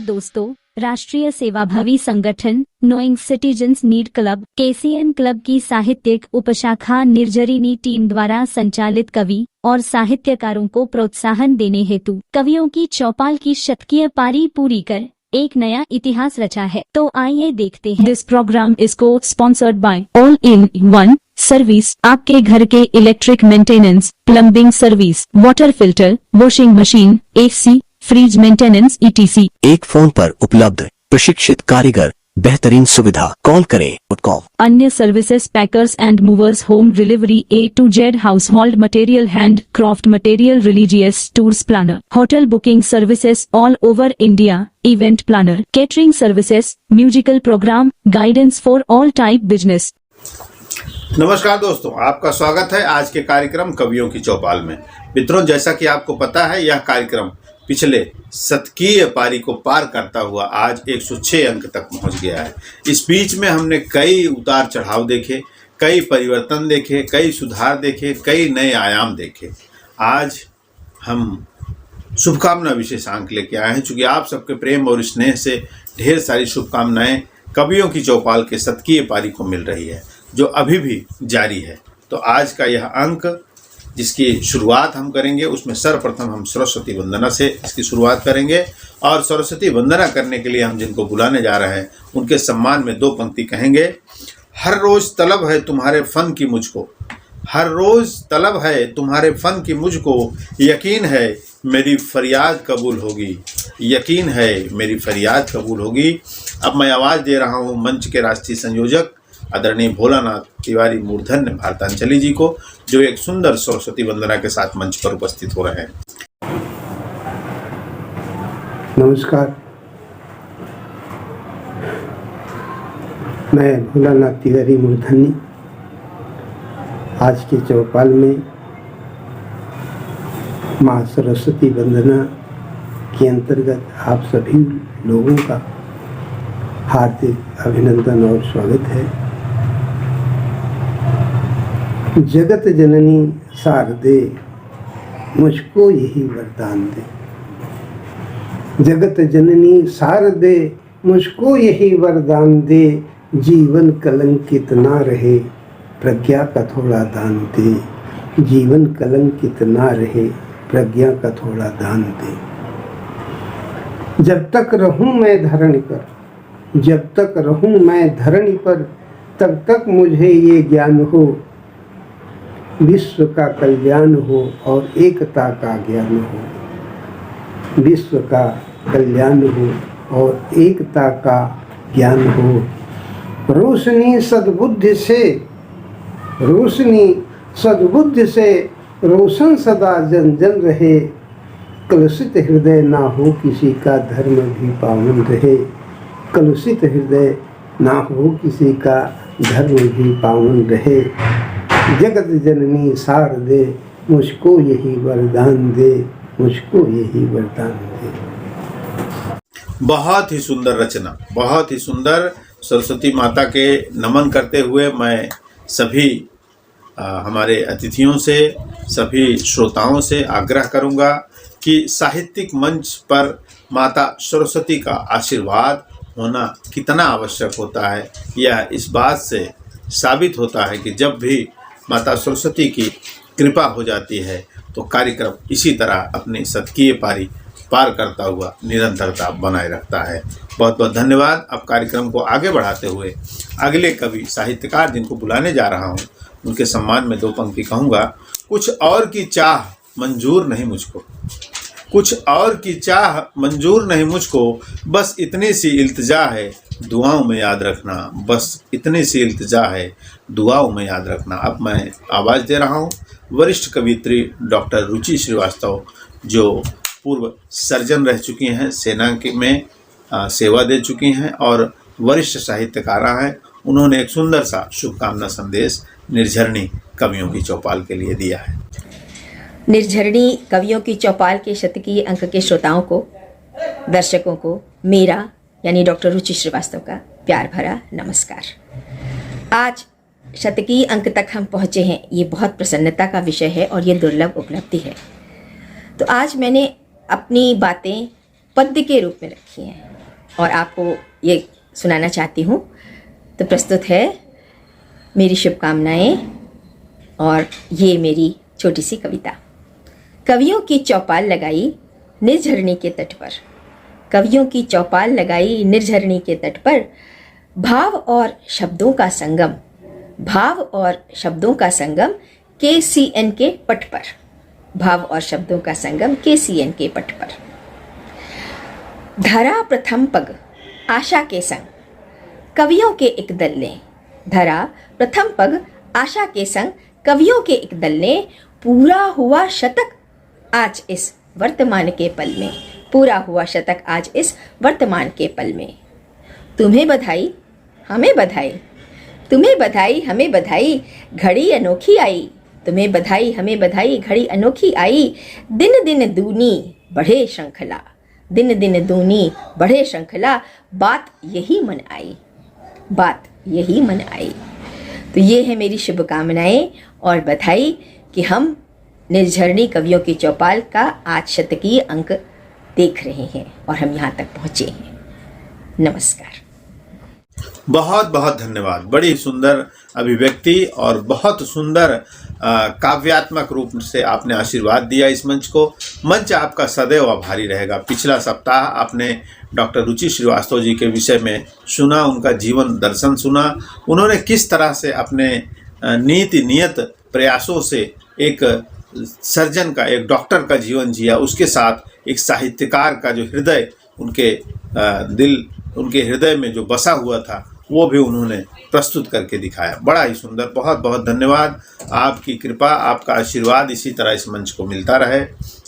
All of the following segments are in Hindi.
दोस्तों, राष्ट्रीय सेवाभावी संगठन knowing citizens need club KCN club की साहित्यिक उपशाखा निर्झरिणी टीम द्वारा संचालित कवि और साहित्यकारों को प्रोत्साहन देने हेतु कवियों की चौपाल की शतकीय पारी पूरी कर एक नया इतिहास रचा है। तो आइए देखते हैं। दिस प्रोग्राम इज को sponsored by all in one service, आपके घर के electric maintenance, plumbing service, water filter, washing machine, AC, fridge maintenance ETC। एक फोन पर उपलब्ध प्रशिक्षित कारीगर, बेहतरीन सुविधा, कॉल करें .com। अन्य services packers and movers, home delivery A to Z, household material, hand craft material, religious tours planner, hotel booking services all over India, event planner, catering services, musical programme, guidance for all type business. नमस्कार दोस्तों, आपका स्वागत है आज के कार्यक्रम कवियों की चौपाल में। मित्रों, जैसा कि आपको पता है, यह कार्यक्रम पिछले शतकीय पारी को पार करता हुआ आज 106 अंक तक पहुंच गया है। इस बीच में हमने कई उतार चढ़ाव देखे, कई परिवर्तन देखे, कई सुधार देखे, कई नए आयाम देखे। आज हम शुभकामना विशेष अंक लेके आए हैं, चूँकि आप सबके प्रेम और स्नेह से ढेर सारी शुभकामनाएं कवियों की चौपाल के शतकीय पारी को मिल रही है, जो अभी भी जारी है। तो आज का यह अंक जिसकी शुरुआत हम करेंगे, उसमें सर्वप्रथम हम सरस्वती वंदना से इसकी शुरुआत करेंगे। और सरस्वती वंदना करने के लिए हम जिनको बुलाने जा रहे हैं, उनके सम्मान में 2 पंक्ति कहेंगे। हर रोज़ तलब है तुम्हारे फ़न की मुझको, हर रोज़ तलब है तुम्हारे फ़न की मुझको, यकीन है मेरी फरियाद कबूल होगी, यकीन है मेरी फरियाद कबूल होगी। अब मैं आवाज़ दे रहा हूँ मंच के राष्ट्रीय संयोजक आदरणीय भोलानाथ तिवारी मूर्धन्य भारतांजलि जी को, जो एक सुंदर सरस्वती वंदना के साथ मंच पर उपस्थित हो रहे हैं। नमस्कार, मैं भोलानाथ तिवारी मूर्धन्य आज के चौपाल में माँ सरस्वती वंदना के अंतर्गत आप सभी लोगों का हार्दिक अभिनंदन और स्वागत है। जगत जननी शारदे मुझको यही वरदान दे, जगत जननी शारदे मुझको यही वरदान दे, जीवन कलंकित ना रहे प्रज्ञा का थोड़ा दान दे, जीवन कलंकित ना रहे प्रज्ञा का थोड़ा दान दे। जब तक रहूं मैं धरणी पर, जब तक रहूं मैं धरणी पर, तब तक मुझे ये ज्ञान हो विश्व का कल्याण हो और एकता का ज्ञान हो, विश्व का कल्याण हो और एकता का ज्ञान हो। रोशनी सद्बुद्धि से, रोशनी सद्बुद्धि से रोशन सदा जन जन रहे, कलुषित हृदय ना हो किसी का धर्म भी पावन रहे, कलुषित हृदय ना हो किसी का धर्म भी पावन रहे। जगत जननी शारदे मुझको यही वरदान दे, मुझको यही वरदान दे। बहुत ही सुंदर रचना, बहुत ही सुंदर। सरस्वती माता के नमन करते हुए मैं सभी हमारे अतिथियों से, सभी श्रोताओं से आग्रह करूंगा कि साहित्यिक मंच पर माता सरस्वती का आशीर्वाद होना कितना आवश्यक होता है, यह इस बात से साबित होता है कि जब भी माता सरस्वती की कृपा हो जाती है तो कार्यक्रम इसी तरह अपनी शतकीय पारी पार करता हुआ निरंतरता बनाए रखता है। बहुत बहुत धन्यवाद। अब कार्यक्रम को आगे बढ़ाते हुए अगले कवि साहित्यकार जिनको बुलाने जा रहा हूँ, उनके सम्मान में 2 पंक्ति कहूँगा। कुछ और की चाह मंजूर नहीं मुझको, कुछ और की चाह मंजूर नहीं मुझको, बस इतनी सी इल्तिजा है दुआओं में याद रखना, बस इतनी सी इल्तिजा है दुआओं में याद रखना। अब मैं आवाज़ दे रहा हूँ वरिष्ठ कवियत्री डॉक्टर रुचि श्रीवास्तव, जो पूर्व सर्जन रह चुकी हैं, सेना में सेवा दे चुकी हैं और वरिष्ठ साहित्यकारा हैं। उन्होंने एक सुंदर सा शुभकामना संदेश निर्झरिणी कवियों की चौपाल के लिए दिया है। निर्झरिणी कवियों की चौपाल के शतकीय अंक के श्रोताओं को, दर्शकों को मेरा यानी डॉक्टर रुचि श्रीवास्तव का प्यार भरा नमस्कार। आज शतकीय अंक तक हम पहुँचे हैं, ये बहुत प्रसन्नता का विषय है और ये दुर्लभ उपलब्धि है। तो आज मैंने अपनी बातें पद्य के रूप में रखी हैं। और आपको ये सुनाना चाहती हूँ। तो प्रस्तुत है मेरी शुभकामनाएं और ये मेरी छोटी सी कविता। कवियों की चौपाल लगाई निर्झरणी के तट पर, कवियों की चौपाल लगाई निर्झरणी के तट पर, भाव और शब्दों का संगम, भाव और शब्दों का संगम KCN के पट पर, भाव और शब्दों का संगम KCN के पट पर। धरा प्रथम पग आशा के संग कवियों के एक दल ने, धरा प्रथम पग आशा के संग कवियों के एक दल ने, पूरा हुआ शतक आज इस वर्तमान के पल में, पूरा हुआ शतक आज इस वर्तमान के पल में। तुम्हें बधाई हमें बधाई, तुम्हें बधाई हमें बधाई, घड़ी अनोखी आई, तुम्हें बधाई हमें बधाई, घड़ी अनोखी आई, दिन दिन दूनी बढ़े श्रृंखला, दिन दिन दूनी बढ़े श्रृंखला, बात यही मन आई, बात यही मन आई। तो ये है मेरी शुभकामनाएं और बधाई कि हम निर्झरणी कवियों की चौपाल का आज शतकीय अंक देख रहे हैं और हम यहाँ तक पहुँचे हैं। नमस्कार। बहुत बहुत धन्यवाद। बड़ी सुंदर अभिव्यक्ति और बहुत सुंदर काव्यात्मक रूप से आपने आशीर्वाद दिया इस मंच को। मंच आपका सदैव आभारी रहेगा। पिछला सप्ताह आपने डॉक्टर रुचि श्रीवास्तव जी के विषय में सुना, उनका जीवन दर्शन सुना। उन्होंने किस तरह से अपने नीति नियत प्रयासों से एक सर्जन का, एक डॉक्टर का जीवन जिया, उसके साथ एक साहित्यकार का जो हृदय उनके उनके हृदय में जो बसा हुआ था वो भी उन्होंने प्रस्तुत करके दिखाया। बड़ा ही सुंदर। बहुत बहुत धन्यवाद। आपकी कृपा, आपका आशीर्वाद इसी तरह इस मंच को मिलता रहे।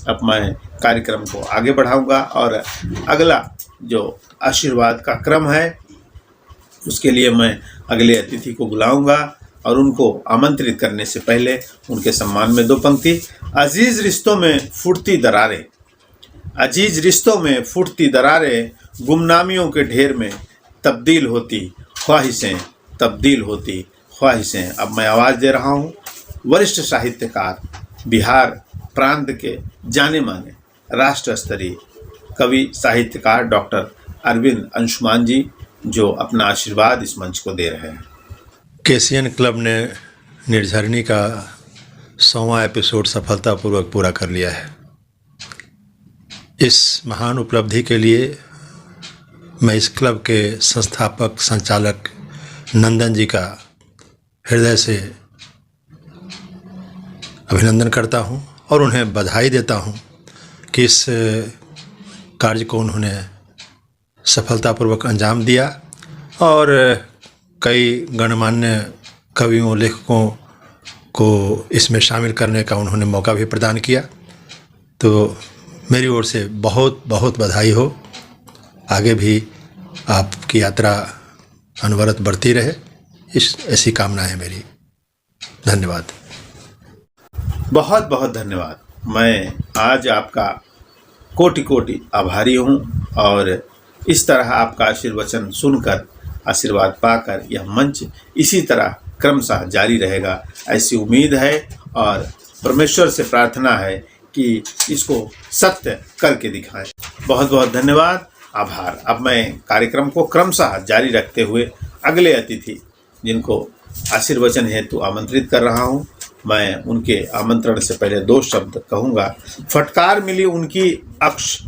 अब मैं कार्यक्रम को आगे बढ़ाऊंगा और अगला जो आशीर्वाद का क्रम है उसके लिए मैं अगले अतिथि को बुलाऊंगा और उनको आमंत्रित करने से पहले उनके सम्मान में दो पंक्ति। अजीज रिश्तों में फूटती दरारें, अजीज रिश्तों में फूटती दरारें, गुमनामियों के ढेर में तब्दील होती ख्वाहिशें, तब्दील होती ख्वाहिशें। अब मैं आवाज़ दे रहा हूँ वरिष्ठ साहित्यकार, बिहार प्रांत के जाने माने राष्ट्र स्तरीय कवि साहित्यकार डॉक्टर अरविंद अंशुमान जी, जो अपना आशीर्वाद इस मंच को दे रहे हैं। KCN क्लब ने निर्झरणी का 100वां एपिसोड सफलतापूर्वक पूरा कर लिया है। इस महान उपलब्धि के लिए मैं इस क्लब के संस्थापक संचालक नंदन जी का हृदय से अभिनंदन करता हूं और उन्हें बधाई देता हूं कि इस कार्य को उन्होंने सफलतापूर्वक अंजाम दिया और कई गणमान्य कवियों, लेखकों को इसमें शामिल करने का उन्होंने मौका भी प्रदान किया। तो मेरी ओर से बहुत बहुत बधाई हो। आगे भी आपकी यात्रा अनवरत बढ़ती रहे, ऐसी कामना है मेरी। धन्यवाद। बहुत बहुत धन्यवाद। मैं आज आपका कोटि कोटि आभारी हूँ और इस तरह आपका आशीर्वचन सुनकर, आशीर्वाद पाकर यह मंच इसी तरह क्रमशः जारी रहेगा, ऐसी उम्मीद है और परमेश्वर से प्रार्थना है कि इसको सत्य करके दिखाएं। बहुत बहुत धन्यवाद, आभार। अब मैं कार्यक्रम को क्रमशः जारी रखते हुए अगले अतिथि जिनको आशीर्वचन हेतु आमंत्रित कर रहा हूं, मैं उनके आमंत्रण से पहले दो शब्द कहूँगा। फटकार मिली उनकी अक्ष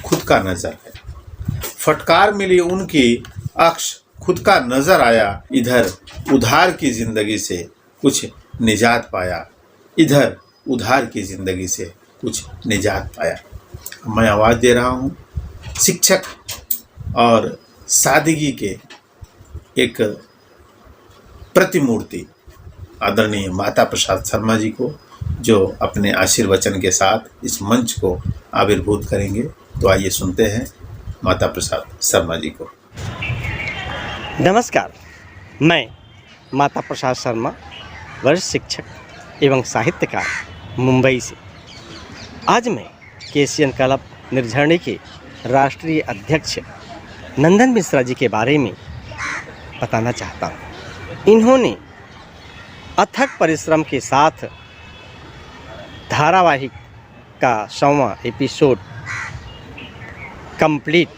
खुद का नजर है, फटकार मिली उनकी अक्ष खुद का नजर आया, इधर उधार की जिंदगी से कुछ निजात पाया, इधर उधार की जिंदगी से कुछ निजात पाया। मैं आवाज़ दे रहा हूँ शिक्षक और सादगी के एक प्रतिमूर्ति आदरणीय माता प्रसाद शर्मा जी को, जो अपने आशीर्वचन के साथ इस मंच को आविर्भूत करेंगे। तो आइए सुनते हैं माता प्रसाद शर्मा जी को। नमस्कार, मैं माता प्रसाद शर्मा, वरिष्ठ शिक्षक एवं साहित्यकार, मुंबई से। आज मैं KCN क्लब निर्झरणी के राष्ट्रीय अध्यक्ष नंदन मिश्रा जी के बारे में बताना चाहता हूँ। इन्होंने अथक परिश्रम के साथ धारावाहिक का 100वां एपिसोड कंप्लीट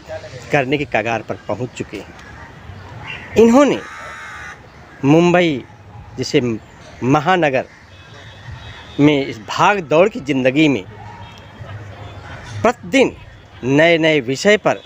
करने की कगार पर पहुंच चुके हैं। इन्होंने मुंबई जैसे महानगर में इस भाग दौड़ की ज़िंदगी में प्रतिदिन नए नए विषय पर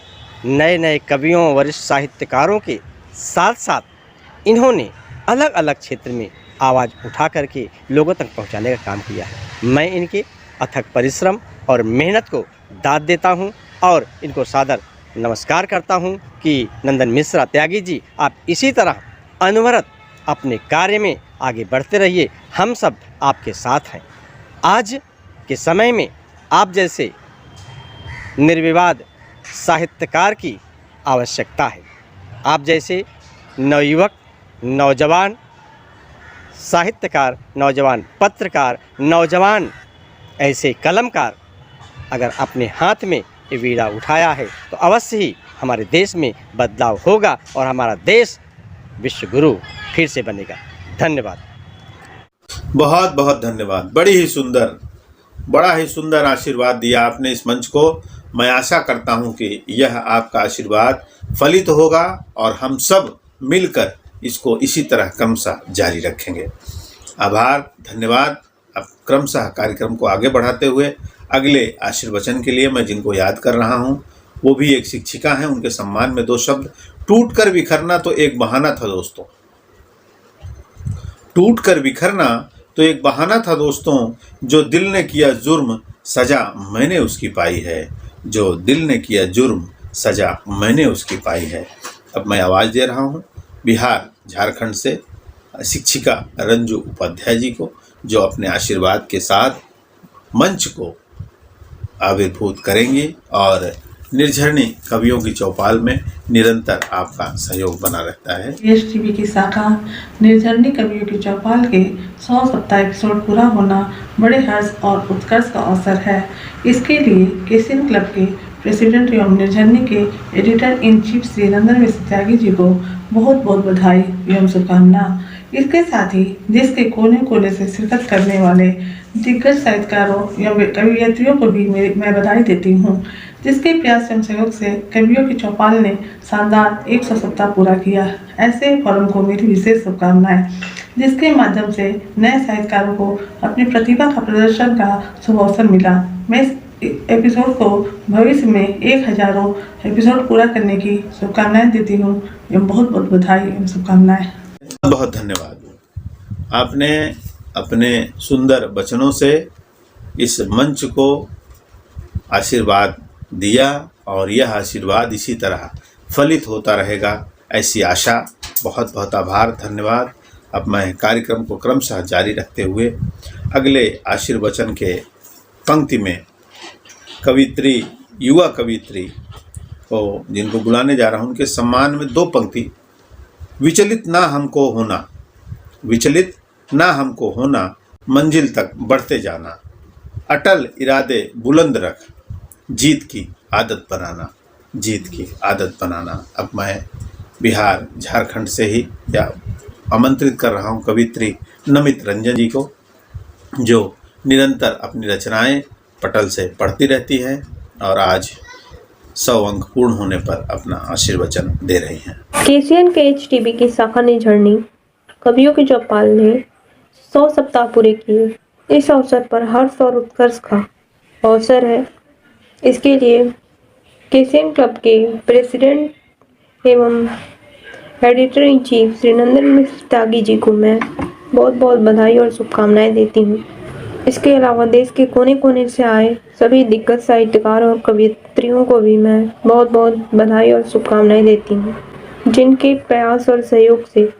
नए नए कवियों वरिष्ठ साहित्यकारों के साथ साथ इन्होंने अलग अलग क्षेत्र में आवाज़ उठा करके लोगों तक पहुंचाने का काम किया है। मैं इनके अथक परिश्रम और मेहनत को दाद देता हूं और इनको सादर नमस्कार करता हूं कि नंदन मिश्रा त्यागी जी, आप इसी तरह अनवरत अपने कार्य में आगे बढ़ते रहिए। हम सब आपके साथ हैं। आज के समय में आप जैसे निर्विवाद साहित्यकार की आवश्यकता है। आप जैसे नवयुवक, नौजवान साहित्यकार, नौजवान पत्रकार, नौजवान ऐसे कलमकार अगर अपने हाथ में ये वीणा उठाया है तो अवश्य ही हमारे देश में बदलाव होगा और हमारा देश विश्व गुरु फिर से बनेगा। धन्यवाद। बहुत बहुत धन्यवाद। बड़ा ही सुंदर आशीर्वाद दिया आपने इस मंच को। मैं आशा करता हूं कि यह आपका आशीर्वाद फलित होगा और हम सब मिलकर इसको इसी तरह क्रमशः जारी रखेंगे। आभार, धन्यवाद। अब क्रमशः कार्यक्रम को आगे बढ़ाते हुए अगले आशीर्वचन के लिए मैं जिनको याद कर रहा हूं वो भी एक शिक्षिका हैं। उनके सम्मान में 2 शब्द। टूट कर बिखरना तो एक बहाना था दोस्तों। टूट कर बिखरना तो एक बहाना था दोस्तों। जो दिल ने किया जुर्म सजा मैंने उसकी पाई है। जो दिल ने किया जुर्म सजा मैंने उसकी पाई है। अब मैं आवाज़ दे रहा हूँ बिहार झारखंड से शिक्षिका रंजू उपाध्याय जी को, जो अपने आशीर्वाद के साथ मंच को आविर्भूत करेंगी और निर्झरणी कवियों की चौपाल में निरंतर आपका सहयोग बना रहता है। टीवी की शाखा निर्झरणी कवियों की चौपाल के 100 सप्ताह एपिसोड पूरा होना बड़े हर्ष और उत्कर्ष का अवसर है। इसके लिए केसीएन क्लब के प्रेसिडेंट एवं निर्झरणी के एडिटर इन चीफ श्री नंदन मिश्रा त्यागी जी को बहुत बहुत बधाई एवं शुभकामना। इसके साथ ही देश के कोने कोने से शिरकत करने वाले दिग्गज साहित्यकारों एवं कवियत्रियों को भी मैं बधाई देती हूँ, जिसके प्रयास एवं सहयोग से कवियों की चौपाल ने शानदार 100 सप्ताह पूरा किया। ऐसे फोरम को मेरी विशेष शुभकामनाएं, जिसके माध्यम से नए साहित्यकारों को अपनी प्रतिभा का प्रदर्शन का शुभ अवसर मिला। मैं इस एपिसोड को भविष्य में 1000 एपिसोड पूरा करने की शुभकामनाएं देती हूँ एवं बहुत बहुत बधाई एवं शुभकामनाएं। बहुत धन्यवाद। आपने अपने सुंदर वचनों से इस मंच को आशीर्वाद दिया और यह आशीर्वाद इसी तरह फलित होता रहेगा, ऐसी आशा। बहुत बहुत आभार, धन्यवाद। अब मैं कार्यक्रम को क्रमशः जारी रखते हुए अगले आशीर्वचन के पंक्ति में कवित्री, युवा कवित्री को जिनको बुलाने जा रहा हूं, उनके सम्मान में 2 पंक्ति। विचलित ना हमको होना, मंजिल तक बढ़ते जाना, अटल इरादे बुलंद रख, जीत की आदत बनाना। अब मैं बिहार झारखंड से ही आमंत्रित कर रहा हूं कवित्री नमित रंजन जी को, जो निरंतर अपनी रचनाएं पटल से पढ़ती रहती हैं और आज 100 अंक पूर्ण होने पर अपना आशीर्वचन दे रही हैं। केसीएन के टीवी की शाखा निर्झरणी कवियों की चौपाल ने 100 सप्ताह पूरे किए। इस अवसर पर हर्ष और उत्कर्ष का अवसर है। इसके लिए केसीएन क्लब के प्रेसिडेंट एवं एडिटर इन चीफ श्री नंदन मिश्रा त्यागी जी को मैं बहुत बहुत बधाई और शुभकामनाएं देती हूँ। इसके अलावा देश के कोने कोने से आए सभी दिग्गज साहित्यकार और कवियत्रियों को भी मैं बहुत बहुत बधाई और शुभकामनाएं देती हूँ, जिनके प्रयास और सहयोग से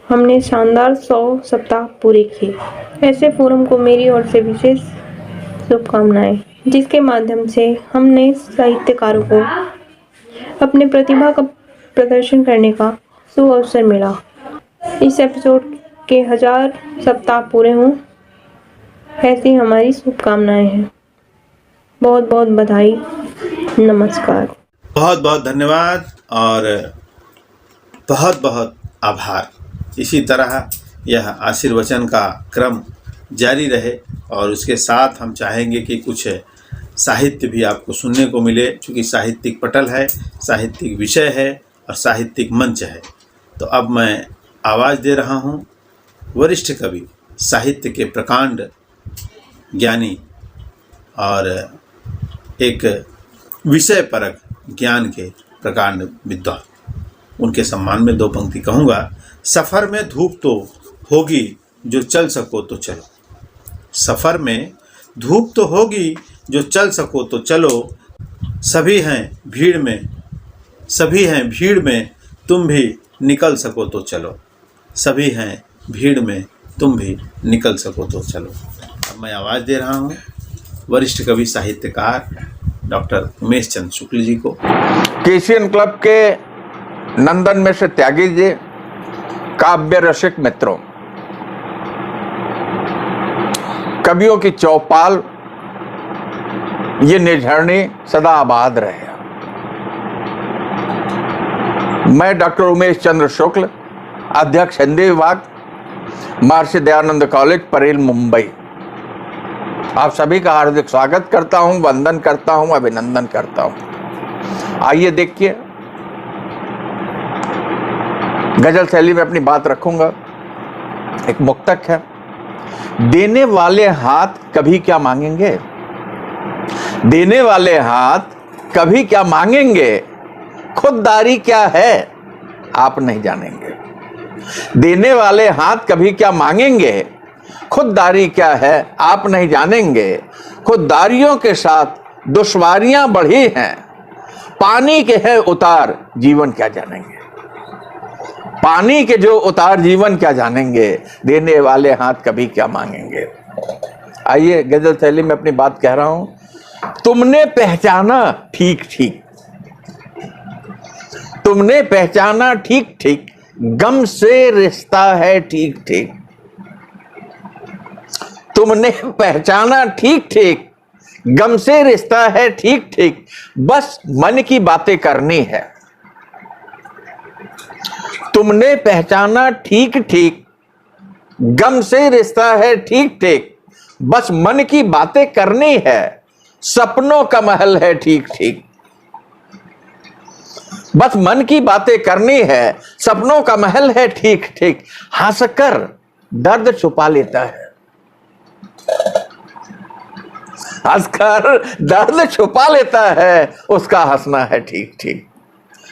हमने शानदार 100 सप्ताह पूरे किए। ऐसे फोरम को मेरी ओर से विशेष शुभकामनाएं, जिसके माध्यम से हमने साहित्यकारों को अपने प्रतिभा का प्रदर्शन करने का शुभ अवसर मिला। इस एपिसोड के 1000 सप्ताह पूरे हों, ऐसी हमारी शुभकामनाएं हैं। बहुत बहुत बधाई, नमस्कार। बहुत बहुत धन्यवाद और बहुत बहुत आभार। इसी तरह यह आशीर्वचन का क्रम जारी रहे और उसके साथ हम चाहेंगे कि कुछ साहित्य भी आपको सुनने को मिले, क्योंकि साहित्यिक पटल है, साहित्यिक विषय है और साहित्यिक मंच है। तो अब मैं आवाज़ दे रहा हूँ वरिष्ठ कवि, साहित्य के प्रकांड ज्ञानी और एक विषय परक ज्ञान के प्रकांड विद्वान, उनके सम्मान में 2 पंक्ति कहूँगा। सफ़र में धूप तो होगी, जो चल सको तो चलो। सफ़र में धूप तो होगी, जो चल सको तो चलो। सभी हैं भीड़ में, सभी हैं भीड़ में, तुम भी निकल सको तो चलो। सभी हैं भीड़ में, तुम भी निकल सको तो चलो। अब मैं आवाज़ दे रहा हूँ वरिष्ठ कवि साहित्यकार डॉक्टर उमेश चंद्र शुक्ल जी को। केसीएन क्लब के नंदन में से त्यागी जी, काव्य रसिक मित्रों, कवियों की चौपाल ये निर्झरणी सदा आबाद रहे। मैं डॉक्टर उमेश चंद्र शुक्ल, अध्यक्ष हिंदी विभाग, महर्षि दयानंद कॉलेज, परेल, मुंबई, आप सभी का हार्दिक स्वागत करता हूं, वंदन करता हूं, अभिनंदन करता हूं। आइए देखिए, गजल शैली में अपनी बात रखूंगा। एक मुक्तक है, देने वाले हाथ कभी क्या मांगेंगे, देने वाले हाथ कभी क्या मांगेंगे, खुददारी क्या है आप नहीं जानेंगे। देने वाले हाथ कभी क्या मांगेंगे, खुददारी क्या है आप नहीं जानेंगे। खुददारियों के साथ दुश्वारियां बढ़ी हैं, पानी के है उतार जीवन क्या जानेंगे। पानी के जो उतार जीवन क्या जानेंगे, देने वाले हाथ कभी क्या मांगेंगे। आइए गजल शैली में अपनी बात कह रहा हूं। तुमने पहचाना ठीक ठीक, तुमने पहचाना ठीक ठीक, गम से रिश्ता है ठीक ठीक। तुमने पहचाना ठीक ठीक, गम से रिश्ता है ठीक ठीक, बस मन की बातें करनी है। तुमने पहचाना ठीक ठीक, गम से रिश्ता है ठीक ठीक, बस मन की बातें करनी है। सपनों का महल है ठीक ठीक, बस मन की बातें करनी है। सपनों का महल है ठीक ठीक, हंसकर दर्द छुपा लेता है। हंसकर दर्द छुपा लेता है, उसका हंसना है ठीक ठीक।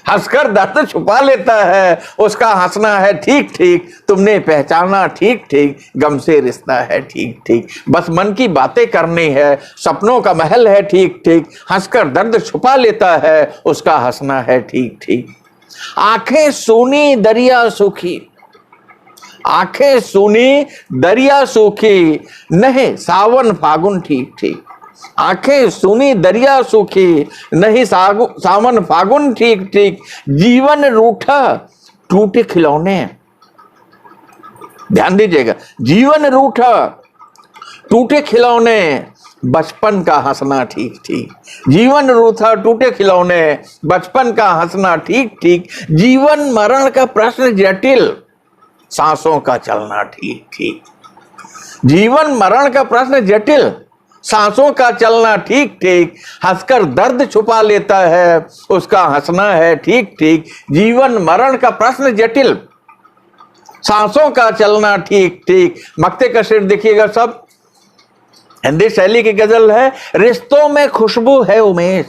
हंसकर दर्द छुपा लेता है, उसका हंसना है ठीक ठीक। तुमने पहचाना ठीक ठीक, गम से रिश्ता है ठीक ठीक, बस मन की बातें करनी है। सपनों का महल है ठीक ठीक, हंसकर दर्द छुपा लेता है, उसका हंसना है ठीक ठीक। आंखें सूनी दरिया सूखी, आंखें सूनी दरिया सूखी, नहीं सावन फागुन ठीक ठीक। आंखें सुनी दरिया सूखी, नहीं सावन फागुन ठीक ठीक। जीवन रूठा टूटे खिलौने, ध्यान दीजिएगा, जीवन रूठा टूटे खिलौने, बचपन का हंसना ठीक ठीक। जीवन रूठा टूटे खिलौने, बचपन का हंसना ठीक ठीक। जीवन मरण का प्रश्न जटिल, सांसों का चलना ठीक ठीक। जीवन मरण का प्रश्न जटिल, सांसों का चलना ठीक ठीक। हंसकर दर्द छुपा लेता है, उसका हंसना है ठीक ठीक। जीवन मरण का प्रश्न जटिल, सांसों का चलना ठीक ठीक। मक्ते का शेर देखिएगा सब, हिंदी शैली की गजल है। रिश्तों में खुशबू है उमेश,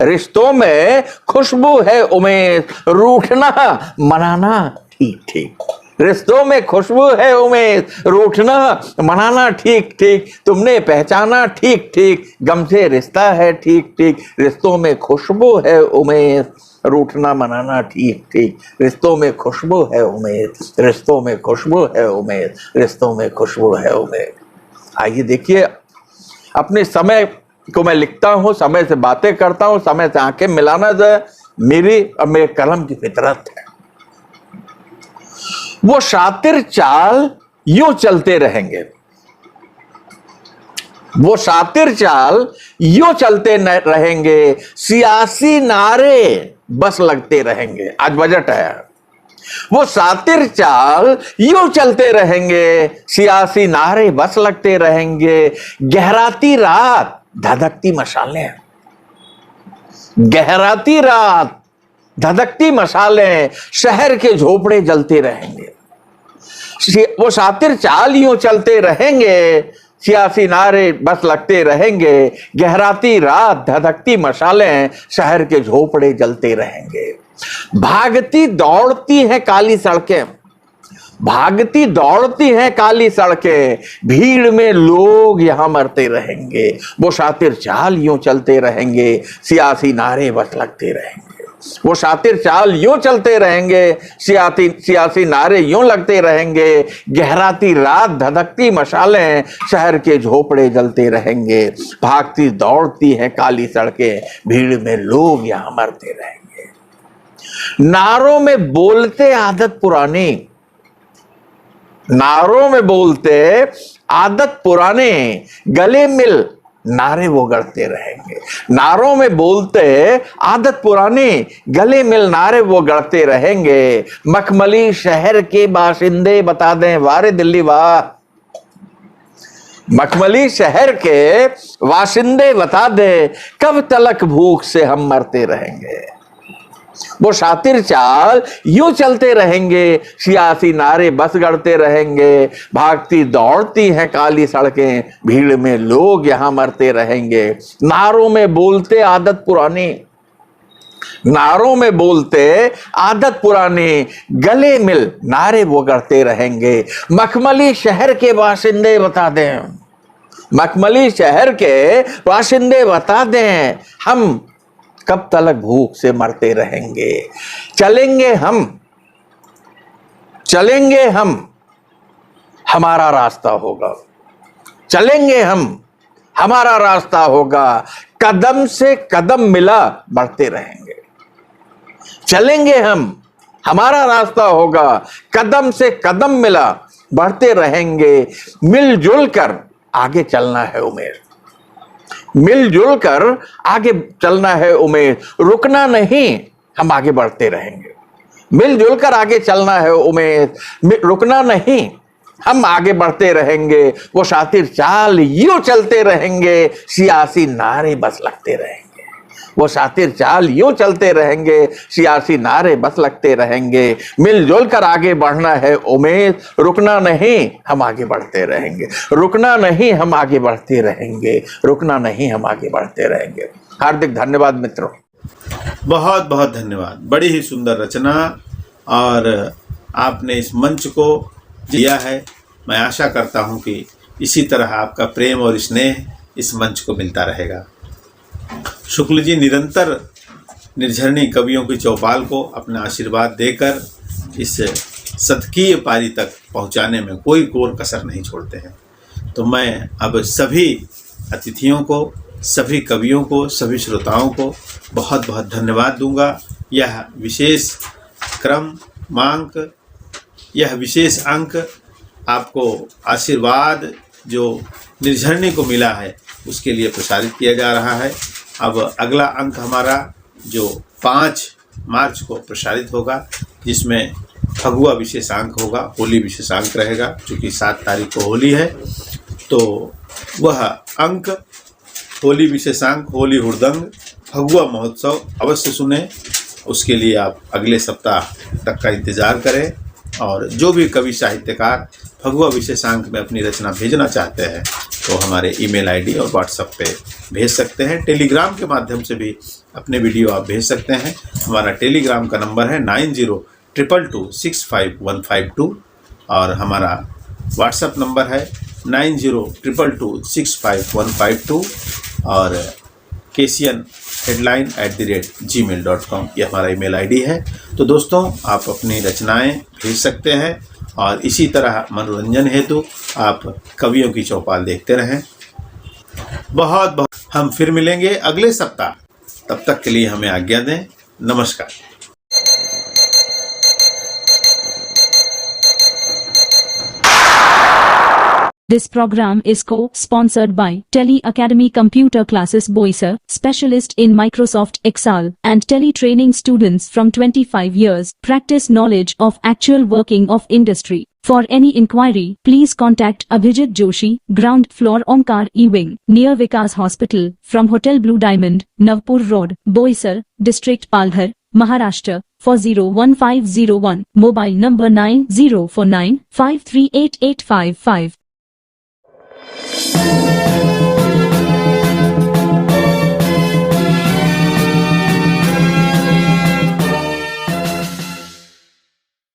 रिश्तों में खुशबू है उमेश, रूठना मनाना ठीक ठीक। रिश्तों में खुशबू है उमेश, रूठना मनाना ठीक ठीक। तुमने पहचाना ठीक ठीक, गम से रिश्ता है ठीक ठीक। रिश्तों में खुशबू है उमेश, रूठना मनाना ठीक ठीक। रिश्तों में खुशबू है उमेश, रिश्तों में खुशबू है उमेश, रिश्तों में खुशबू है उमेश। आइए देखिए, अपने समय को मैं लिखता हूँ, समय से बातें करता हूँ, समय से आंखें मिलाना जो मेरी और मेरे कलम की फितरत है। वो शातिर चाल यूं चलते रहेंगे, वो शातिर चाल यूं चलते रहेंगे। सियासी नारे बस लगते रहेंगे, आज बजट है। वो शातिर चाल यूं चलते रहेंगे, सियासी नारे बस लगते रहेंगे। गहराती रात धधकती मशालें, गहराती रात धधकती मशालें, शहर के झोपड़े जलते रहेंगे, वो शातिर चाल यूं चलते रहेंगे, सियासी नारे बस लगते रहेंगे, गहराती रात धधकती मशालें, शहर के झोपड़े जलते रहेंगे। भागती दौड़ती हैं काली सड़कें, भागती दौड़ती हैं काली सड़कें, भीड़ में लोग यहां मरते रहेंगे, वो शातिर चाल यूं चलते रहेंगे, सियासी नारे बस लगते रहेंगे, वो शातिर चाल यूं चलते रहेंगे, सियासी नारे यूं लगते रहेंगे, गहराती रात धधकती मशालें, शहर के झोपड़े जलते रहेंगे, भागती दौड़ती हैं काली सड़कें, भीड़ में लोग यहां मरते रहेंगे। नारों में बोलते आदत पुरानी, नारों में बोलते आदत पुराने, गले मिल नारे वो गढ़ते रहेंगे। नारों में बोलते आदत पुराने, गले मिल नारे वो गढ़ते रहेंगे। मखमली शहर के बाशिंदे बता दें वारे दिल्ली वाह, मखमली शहर के वाशिंदे बता दें कब तलक भूख से हम मरते रहेंगे। वो शातिर चाल यूं चलते रहेंगे, सियासी नारे बस गढ़ते रहेंगे, भागती दौड़ती हैं काली सड़कें, भीड़ में लोग यहां मरते रहेंगे। नारों में बोलते आदत पुरानी, नारों में बोलते आदत पुरानी, गले मिल नारे वो गढ़ते रहेंगे। मखमली शहर के बाशिंदे बता दें, मखमली शहर के बाशिंदे बता दें हम कब तलक भूख से मरते रहेंगे। चलेंगे हम हमारा रास्ता होगा, चलेंगे हम हमारा रास्ता होगा, कदम से कदम मिला बढ़ते रहेंगे। चलेंगे हम हमारा रास्ता होगा, कदम से कदम मिला बढ़ते रहेंगे। मिलजुल कर आगे चलना है उमेद, मिलजुल कर आगे चलना है उमेद, रुकना नहीं हम आगे बढ़ते रहेंगे। मिलजुल कर आगे चलना है उमेद, रुकना नहीं हम आगे बढ़ते रहेंगे। वो शातिर चाल यूं चलते रहेंगे, सियासी नारे बस लगते रहेंगे। वो शातिर चाल यूं चलते रहेंगे, सियासी नारे बस लगते रहेंगे। मिलजुल कर आगे बढ़ना है उमेद, रुकना नहीं हम आगे बढ़ते रहेंगे, रुकना नहीं हम आगे बढ़ते रहेंगे, रुकना नहीं हम आगे बढ़ते रहेंगे। हार्दिक धन्यवाद मित्रों, बहुत बहुत धन्यवाद। बड़ी ही सुंदर रचना और आपने इस मंच को दिया है। मैं आशा करता हूं कि इसी तरह आपका प्रेम और स्नेह इस मंच को मिलता रहेगा। शुक्ल जी निरंतर निर्झरणी कवियों की चौपाल को अपना आशीर्वाद देकर इस शतकीय पारी तक पहुंचाने में कोई कोर कसर नहीं छोड़ते हैं। तो मैं अब सभी अतिथियों को, सभी कवियों को, सभी श्रोताओं को बहुत बहुत धन्यवाद दूंगा। यह विशेष क्रमांक, यह विशेष अंक आपको आशीर्वाद जो निर्झरणी को मिला है उसके लिए प्रसारित किया जा रहा है। अब अगला अंक हमारा जो 5 मार्च को प्रसारित होगा, जिसमें फगुआ विशेषांक होगा, होली विशेषांक रहेगा, क्योंकि 7 तारीख को होली है। तो वह अंक होली विशेषांक, होली हुड़दंग, फगुआ महोत्सव अवश्य सुने। उसके लिए आप अगले सप्ताह तक का इंतज़ार करें। और जो भी कवि साहित्यकार फगुआ विशेषांक में अपनी रचना भेजना चाहते हैं तो हमारे ईमेल आईडी और व्हाट्सएप पे भेज सकते हैं। टेलीग्राम के माध्यम से भी अपने वीडियो आप भेज सकते हैं। हमारा टेलीग्राम का नंबर है 9022265152 और हमारा व्हाट्सएप नंबर है 9022265152 और kcnheadline@gmail.com ये हमारा ईमेल आईडी है। तो दोस्तों आप अपनी रचनाएं भेज सकते हैं और इसी तरह मनोरंजन हेतु आप कवियों की चौपाल देखते रहें। बहुत बहुत हम फिर मिलेंगे अगले सप्ताह, तब तक के लिए हमें आज्ञा दें। नमस्कार। This program is co-sponsored by Tele Academy Computer Classes Boiser, specialist in Microsoft Excel, and Tele training students from 25 years, practice knowledge of actual working of industry. For any inquiry, please contact Abhijit Joshi, ground floor Omkar E-Wing, near Vikas Hospital, from Hotel Blue Diamond, Navpur Road, Boisar, District Palghar, Maharashtra, for 01501, mobile number 9049538855.